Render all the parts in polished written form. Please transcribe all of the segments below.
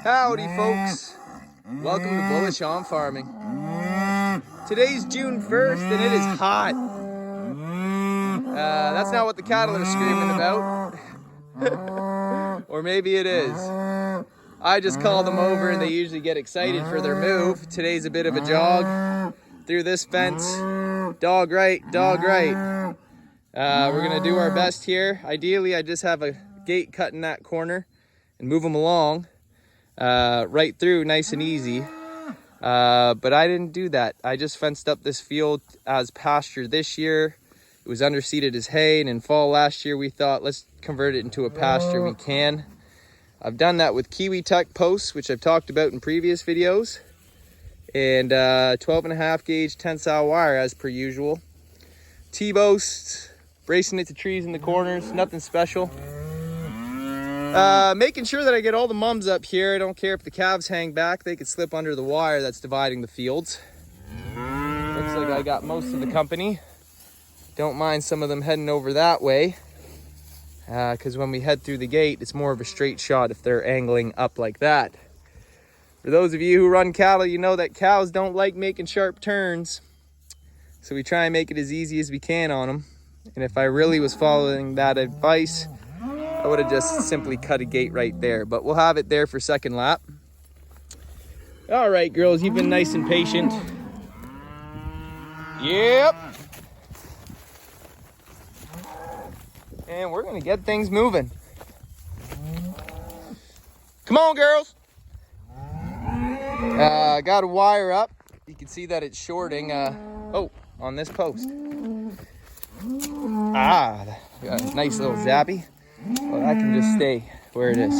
Howdy folks, welcome to Bullish on Farming. Today's June 1st and it is hot. That's not what the cattle are screaming about. Or maybe it is. I just call them over and they usually get excited for their move. Today's a bit of a jog through this fence. Dog right, dog right. We're gonna do our best here. Ideally, I just have a gate cut in that corner and move them along right through nice and easy. But I didn't do that. I just fenced up this field as pasture this year. It was underseeded as hay, and in fall last year we thought, let's convert it into a pasture we can. I've done that with Kiwi Tech posts, which I've talked about in previous videos, and 12.5 gauge tensile wire as per usual. T-posts, bracing it to trees in the corners, nothing special. Making sure that I get all the mums up here. I don't care if the calves hang back, they could slip under the wire that's dividing the fields. Looks like I got most of the company. Don't mind some of them heading over that way, because when we head through the gate, it's more of a straight shot if they're angling up like that. For those of you who run cattle, you know that cows don't like making sharp turns. So we try and make it as easy as we can on them. And if I really was following that advice, I would have just simply cut a gate right there. But we'll have it there for second lap. All right, girls, you've been nice and patient. Yep. And we're gonna get things moving. Come on, girls. Got a wire up. You can see that it's shorting on this post. Got a nice little zappy. Well, that can just stay where it is.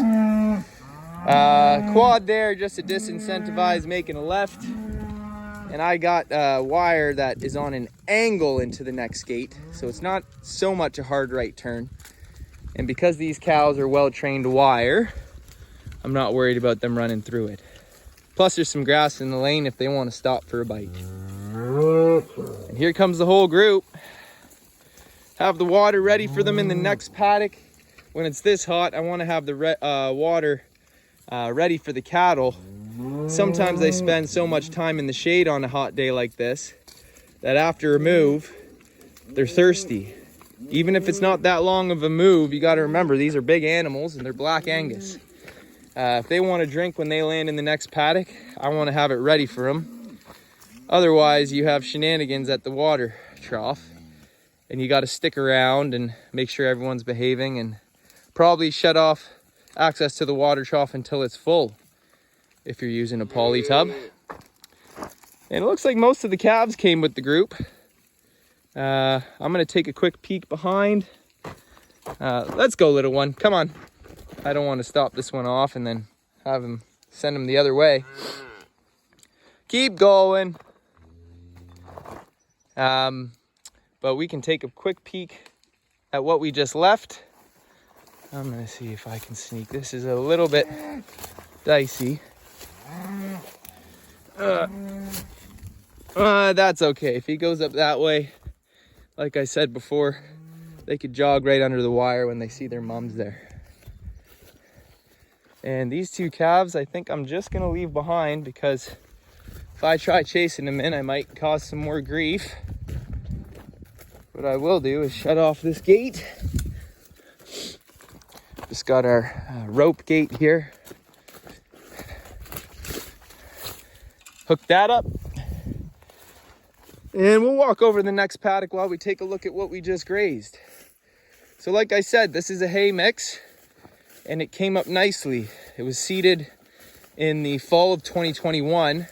Quad there just to disincentivize making a left. And I got a wire that is on an angle into the next gate, so it's not so much a hard right turn. And because these cows are well trained to wire, I'm not worried about them running through it. Plus there's some grass in the lane if they want to stop for a bite. And here comes the whole group. Have the water ready for them in the next paddock. When it's this hot, I want to have the water ready for the cattle. Sometimes they spend so much time in the shade on a hot day like this that after a move, they're thirsty. Even if it's not that long of a move, you got to remember these are big animals and they're Black Angus. If they want to drink when they land in the next paddock, I want to have it ready for them. Otherwise, you have shenanigans at the water trough and you got to stick around and make sure everyone's behaving and probably shut off access to the water trough until it's full if you're using a poly tub. And it looks like most of the calves came with the group. I'm gonna take a quick peek behind. Let's go, little one, come on. I don't want to stop this one off and then have him send him the other way. Keep going. But we can take a quick peek at what we just left. I'm gonna see if I can sneak. This is a little bit dicey. That's okay. If he goes up that way, like I said before, they could jog right under the wire when they see their mums there. And these two calves, I think I'm just gonna leave behind because if I try chasing them in, I might cause some more grief. What I will do is shut off this gate. Just got our rope gate here. Hook that up. And we'll walk over to the next paddock while we take a look at what we just grazed. So like I said, this is a hay mix and it came up nicely. It was seeded in the fall of 2021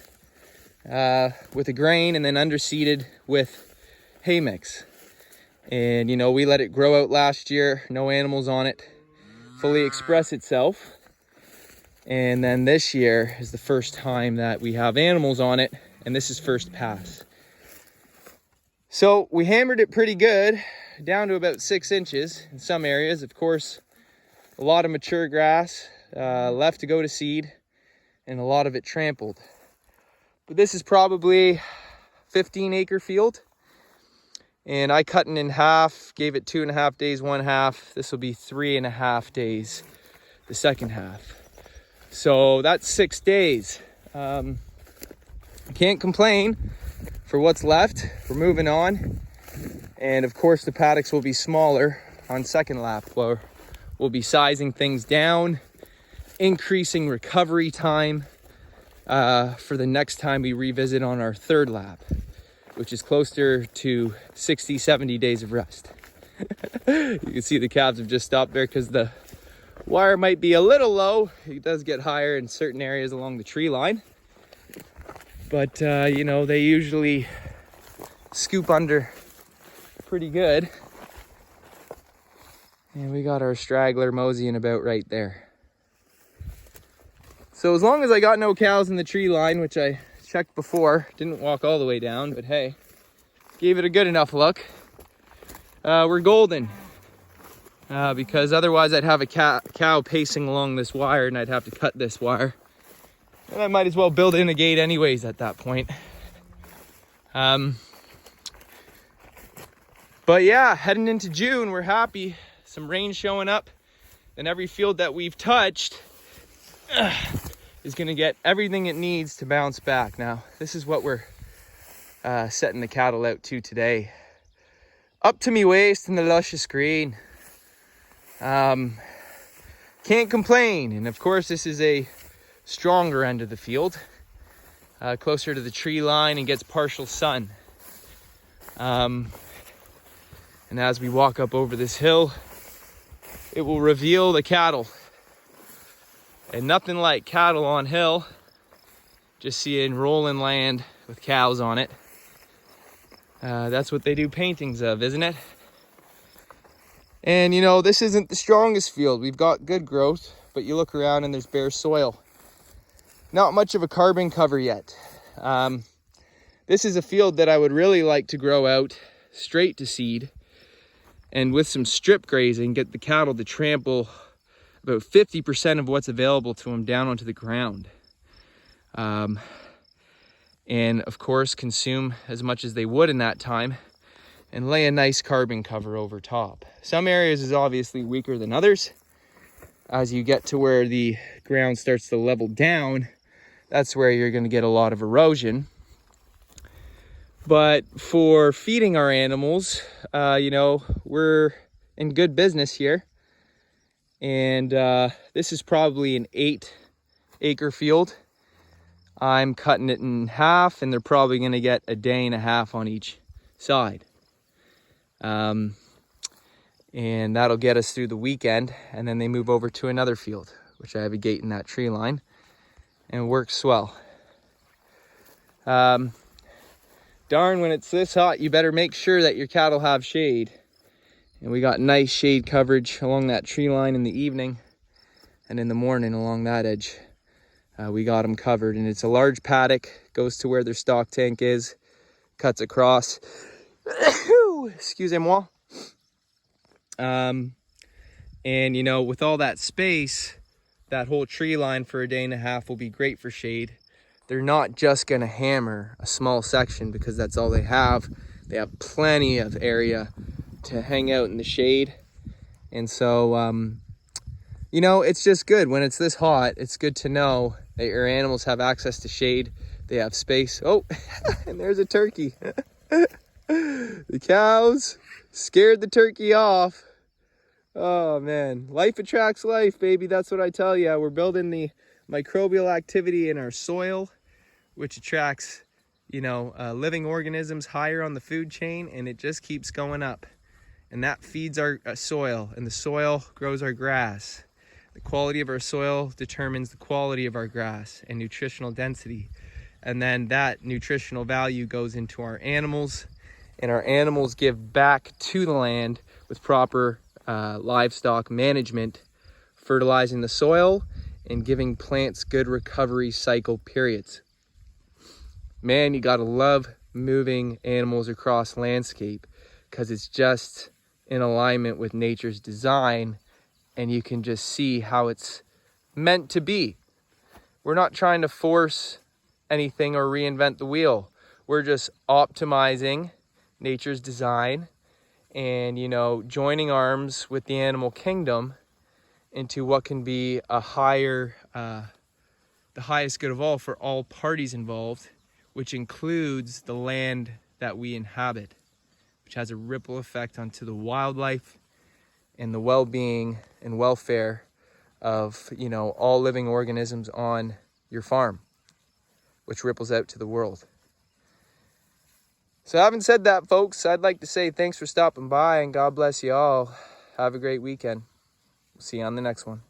with a grain and then underseeded with hay mix. And you know, we let it grow out last year, no animals on it, fully express itself. And then this year is the first time that we have animals on it, and this is first pass. So we hammered it pretty good, down to about 6 inches in some areas. Of course, a lot of mature grass left to go to seed, and a lot of it trampled. But this is probably 15-acre field. And I cut it in half, gave it 2.5 days, one half. This will be 3.5 days, the second half. So that's 6 days. Can't complain for what's left. We're moving on. And of course the paddocks will be smaller on second lap, where we'll be sizing things down, increasing recovery time for the next time we revisit on our third lap, which is closer to 60, 70 days of rest. You can see the calves have just stopped there because the wire might be a little low. It does get higher in certain areas along the tree line. But, you know, they usually scoop under pretty good. And we got our straggler moseying about right there. So as long as I got no cows in the tree line, which I checked before, didn't walk all the way down, but hey, gave it a good enough look. We're golden. Because otherwise I'd have a cow pacing along this wire and I'd have to cut this wire. And I might as well build in a gate anyways at that point. But yeah, heading into June, we're happy. Some rain showing up. And every field that we've touched is gonna get everything it needs to bounce back. Now, this is what we're setting the cattle out to today. Up to me waist in the luscious green. Can't complain. And of course, this is a stronger end of the field, closer to the tree line and gets partial sun. And as we walk up over this hill, it will reveal the cattle. And nothing like cattle on hill, just seeing rolling land with cows on it. That's what they do paintings of, isn't it? And you know, this isn't the strongest field. We've got good growth, but you look around and there's bare soil. Not much of a carbon cover yet. This is a field that I would really like to grow out straight to seed, and with some strip grazing, get the cattle to trample about 50% of what's available to them down onto the ground. And of course, consume as much as they would in that time and lay a nice carbon cover over top. Some areas is obviously weaker than others. As you get to where the ground starts to level down, that's where you're going to get a lot of erosion. But for feeding our animals, you know, we're in good business here. And this is probably an 8-acre field. I'm cutting it in half, and they're probably going to get a day and a half on each side. And that'll get us through the weekend, and then they move over to another field, which I have a gate in that tree line, and it works well. Darn, when it's this hot, you better make sure that your cattle have shade. And we got nice shade coverage along that tree line in the evening, and in the morning along that edge. We got them covered, and it's a large paddock, goes to where their stock tank is, cuts across. Excusez-moi. And you know, with all that space, that whole tree line for a day and a half will be great for shade. They're not just gonna hammer a small section because that's all they have. They have plenty of area to hang out in the shade. And so, you know, it's just good when it's this hot. It's good to know that your animals have access to shade. They have space. Oh, and there's a turkey. The cows scared the turkey off. Oh man, life attracts life, baby. That's what I tell you. We're building the microbial activity in our soil, which attracts, you know, living organisms higher on the food chain, and it just keeps going up. And that feeds our soil, and the soil grows our grass. The quality of our soil determines the quality of our grass and nutritional density. And then that nutritional value goes into our animals, and our animals give back to the land with proper livestock management, fertilizing the soil and giving plants good recovery cycle periods. Man, you gotta love moving animals across landscape because it's just in alignment with nature's design, and you can just see how it's meant to be. We're not trying to force anything or reinvent the wheel. We're just optimizing nature's design and, you know, joining arms with the animal kingdom into what can be a higher the highest good of all for all parties involved, which includes the land that we inhabit, which has a ripple effect onto the wildlife and the well-being and welfare of, you know, all living organisms on your farm, which ripples out to the world. So having said that, folks, I'd like to say thanks for stopping by, and God bless you all. Have a great weekend. See you on the next one.